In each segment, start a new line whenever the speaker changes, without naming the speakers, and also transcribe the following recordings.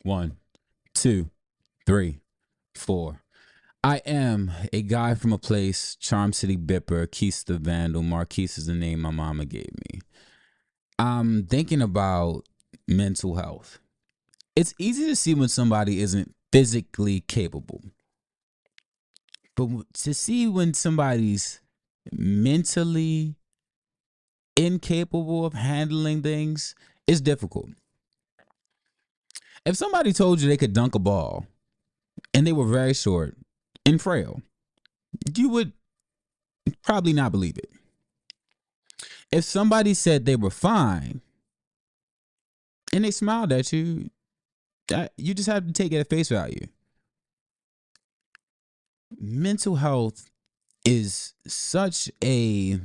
1, 2, 3, 4. I am a guy from a place, Charm City Bipper, Quis The Vndl. Marquis is the name my mama gave me. I'm thinking about mental health. It's easy to see when somebody isn't physically capable, but to see when somebody's mentally incapable of handling things is difficult. If somebody told you they could dunk a ball and they were very short and frail, you would probably not believe it. If somebody said they were fine and they smiled at you, you just have to take it at face value. Mental health is such a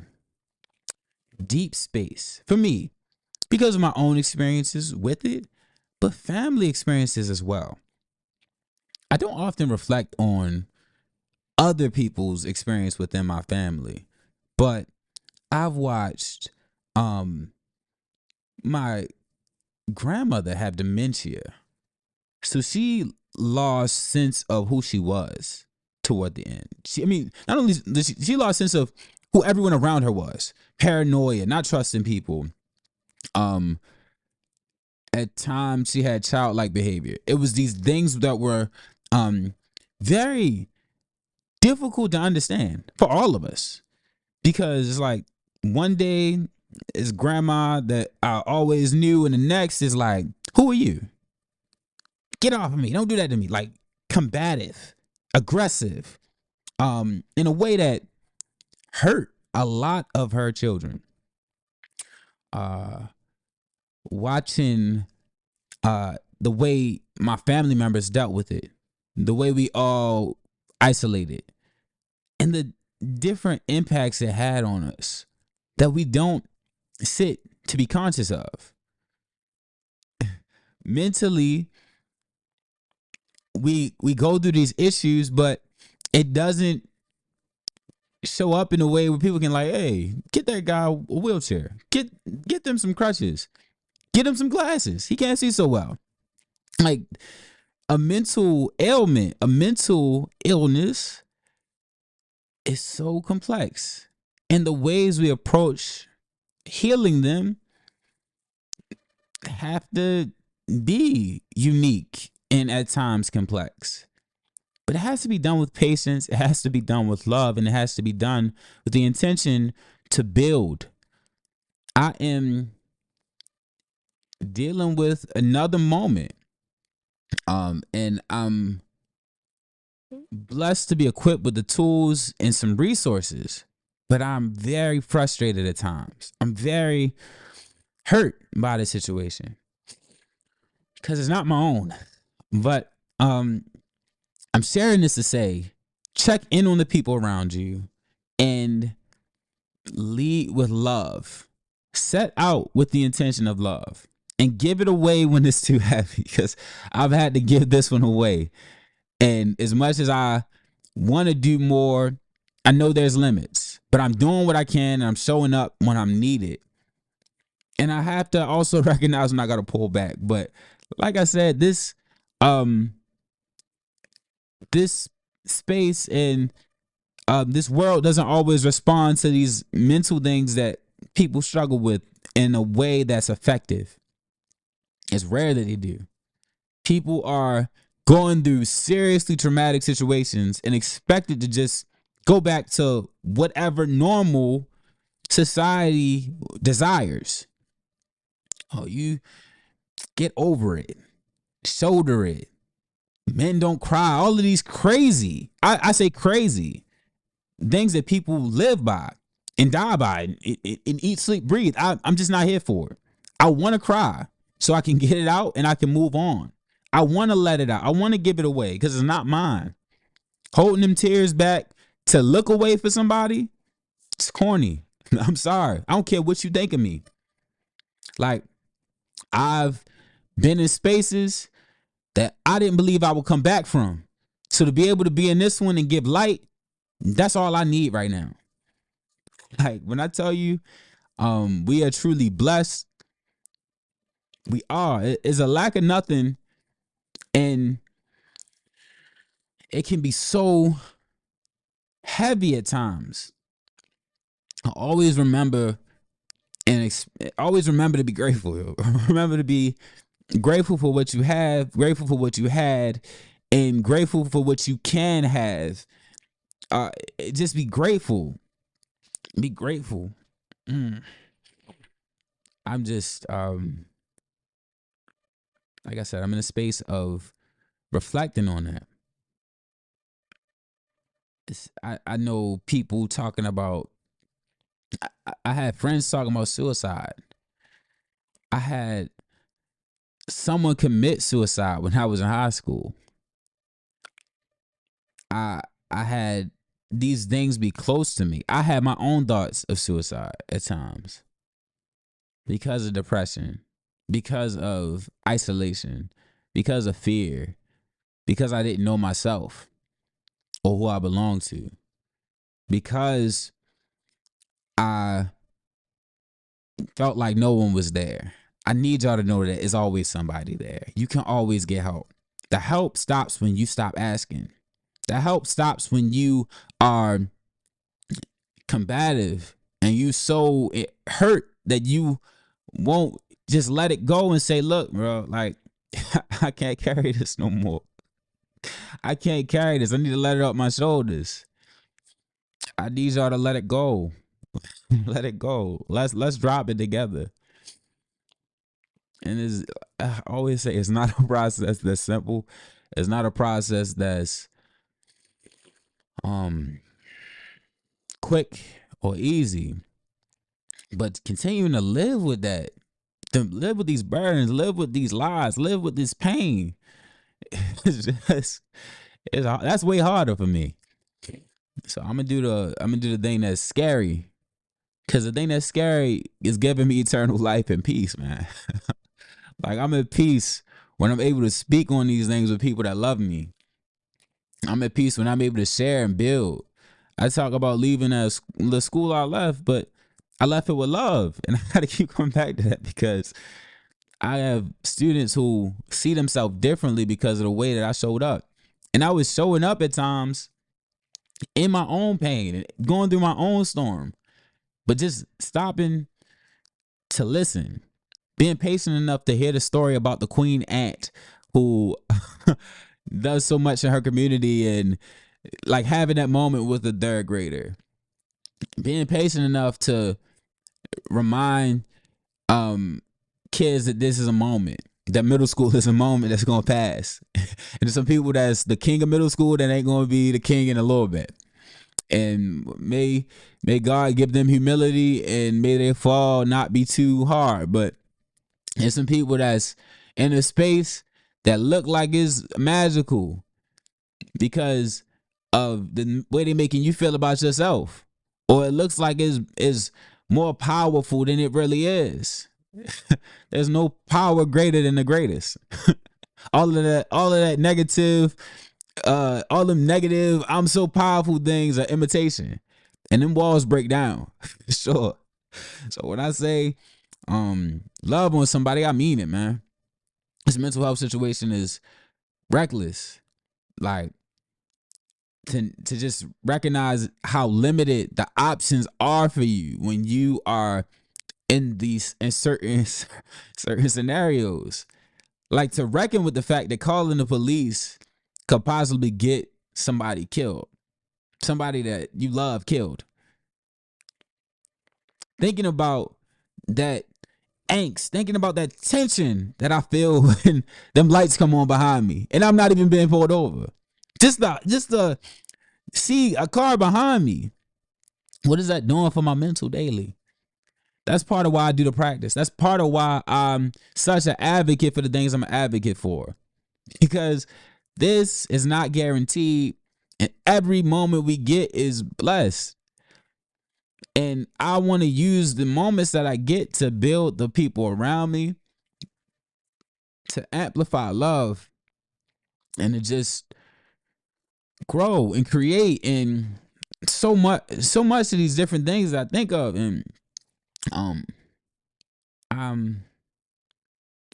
deep space for me because of my own experiences with it, but family experiences as well. I don't often reflect on other people's experience within my family, but I've watched my grandmother have dementia. So she lost sense of who she was toward the end. Not only did she lost sense of who everyone around her was. Paranoia, not trusting people. At times she had childlike behavior. It was these things that were very difficult to understand for all of us, because it's like one day is grandma that I always knew, and the next is like, who are you? Get off of me. Don't do that to me. Like combative, aggressive, in a way that hurt a lot of her children. Watching the way my family members dealt with it, the way we all isolated, and the different impacts it had on us that we don't sit to be conscious of. Mentally, we go through these issues, but it doesn't show up in a way where people can like, hey, get that guy a wheelchair, get them some crutches, get him some glasses, he can't see so well. Like a mental ailment, a mental illness is so complex, and the ways we approach healing them have to be unique and at times complex. But it has to be done with patience, it has to be done with love, and it has to be done with the intention to build. I am dealing with another moment, and I'm blessed to be equipped with the tools and some resources, but I'm very frustrated at times. I'm very hurt by the situation because it's not my own. But I'm sharing this to say, check in on the people around you and lead with love. Set out with the intention of love and give it away when it's too heavy, because I've had to give this one away. And as much as I want to do more, I know there's limits, but I'm doing what I can and I'm showing up when I'm needed. And I have to also recognize when I got to pull back. But like I said, this space and this world doesn't always respond to these mental things that people struggle with in a way that's effective. It's rare that they do. People are going through seriously traumatic situations and expected to just go back to whatever normal society desires. Oh, you get over it, shoulder it, men don't cry, all of these crazy, I say crazy things that people live by and die by and eat, sleep, breathe. I'm just not here for it. I want to cry so I can get it out and I can move on. I want to let it out. I want to give it away because it's not mine. Holding them tears back to look away for somebody, it's corny. I'm sorry. I don't care what you think of me. Like, I've been in spaces that I didn't believe I would come back from. So to be able to be in this one and give light, that's all I need right now. Like, when I tell you, we are truly blessed, we are. It's a lack of nothing And it can be so heavy at times. I always remember always remember to be grateful. Remember to be grateful for what you have, grateful for what you had, and grateful for what you can have. Just be grateful. Be grateful. I'm just like I said, I'm in a space of reflecting on that. I know people talking about, I had friends talking about suicide. I had someone commit suicide when I was in high school. I had these things be close to me. I had my own thoughts of suicide at times because of depression, because of isolation, because of fear, because I didn't know myself or who I belonged to, because I felt like no one was there. I need y'all to know that there's always somebody there. You can always get help. The help stops when you stop asking. The help stops when you are combative and you so hurt that you won't just let it go and say, look, bro, like, I can't carry this no more. I can't carry this. I need to let it up my shoulders. I need y'all to let it go. Let it go. Let's drop it together. And I always say, it's not a process that's simple. It's not a process that's quick or easy. But continuing to live with that, to live with these burdens, live with these lies, live with this pain, that's way harder for me. So I'm gonna do the thing that's scary, because the thing that's scary is giving me eternal life and peace, man. Like, I'm at peace when I'm able to speak on these things with people that love me. I'm at peace when I'm able to share and build. I talk about leaving the school I left, but I left it with love, and I gotta keep coming back to that, because I have students who see themselves differently because of the way that I showed up. And I was showing up at times in my own pain and going through my own storm, but just stopping to listen, being patient enough to hear the story about the queen ant who does so much in her community, and like having that moment with the third grader, being patient enough to remind kids that this is a moment, that middle school is a moment that's gonna pass. And there's some people that's the king of middle school that ain't gonna be the king in a little bit. And may God give them humility, and may their fall not be too hard. But there's some people that's in a space that look like it's magical because of the way they're making you feel about yourself, or it looks like it's more powerful than it really is. There's no power greater than the greatest. all of that negative, all them negative, I'm so powerful things are imitation, and them walls break down. Sure. So when I say love on somebody, I mean it, man. This mental health situation is reckless. Like, to just recognize how limited the options are for you when you are in certain scenarios. Like, to reckon with the fact that calling the police could possibly get somebody killed, somebody that you love killed. Thinking about that angst, thinking about that tension that I feel when them lights come on behind me and I'm not even being pulled over. Just to see a car behind me. What is that doing for my mental daily? That's part of why I do the practice. That's part of why I'm such an advocate for the things I'm an advocate for. Because this is not guaranteed, and every moment we get is blessed. And I want to use the moments that I get to build the people around me, to amplify love, and to just grow and create, and so much of these different things I think of. And I'm,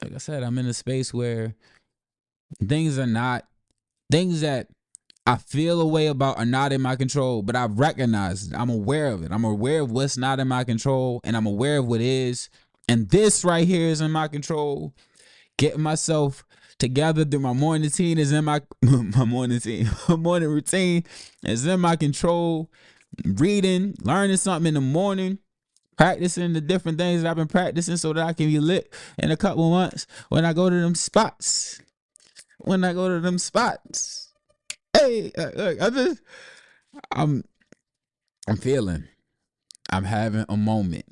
like I said, I'm in a space where Things that I feel a way about are not in my control, but I've recognized it. I'm aware of it. I'm aware of what's not in my control, and I'm aware of what is. And this right here is in my control. Getting myself together through my morning routine is in my morning routine is in my control. Reading, learning something in the morning, practicing the different things that I've been practicing so that I can be lit in a couple months when I go to them spots. Hey, look, I'm feeling, I'm having a moment,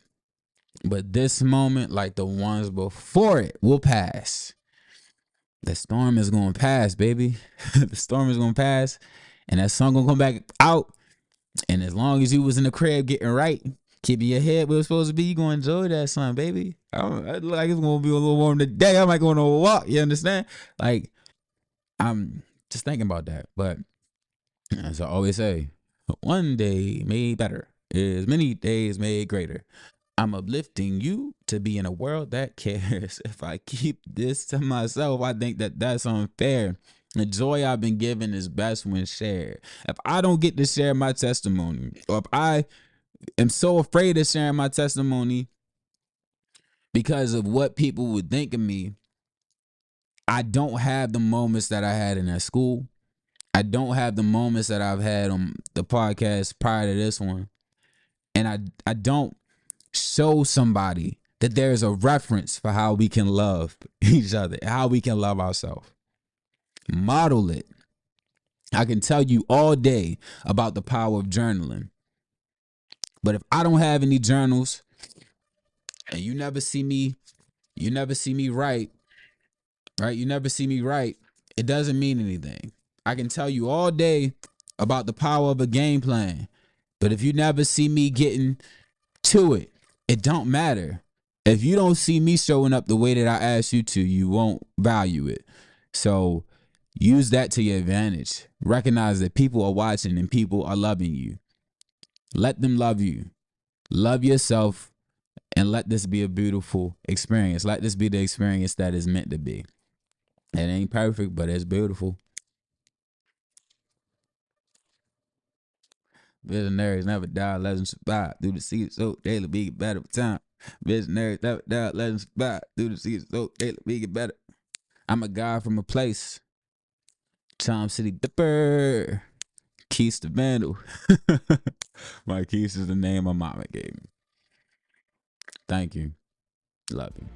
but this moment, like the ones before it, will pass. The storm is going to pass, baby. The storm is going to pass, and that sun going to come back out. And as long as you was in the crib getting right, keeping your head where it's supposed to be, you going to enjoy that sun, baby. I look like it's going to be a little warm today. I might go on a walk, you understand? Like, I'm just thinking about that. But as I always say, one day made better is many days made greater. I'm uplifting you to be in a world that cares. If I keep this to myself, I think that that's unfair. The joy I've been given is best when shared. If I don't get to share my testimony, or if I am so afraid of sharing my testimony because of what people would think of me, I don't have the moments that I had in that school. I don't have the moments that I've had on the podcast prior to this one. And I don't show somebody that there's a reference for how we can love each other, how we can love ourselves. Model it. I can tell you all day about the power of journaling. But if I don't have any journals and you never see me write, right? You never see me write, it doesn't mean anything. I can tell you all day about the power of a game plan. But if you never see me getting to it, it don't matter. If you don't see me showing up the way that I asked you to, you won't value it. So use that to your advantage. Recognize that people are watching and people are loving you. Let them love you. Love yourself, and let this be a beautiful experience. Let this be the experience that is meant to be. It ain't perfect, but it's beautiful. Visionaries never die, legends survive. Through the seasons, so daily be better with time. Visionaries never die, legends survive. Through the seasons, so daily be better. I'm a guy from a place. Charm City Bipper. Quis The Vndl. Marquis is the name my mama gave me. Thank you. Love you.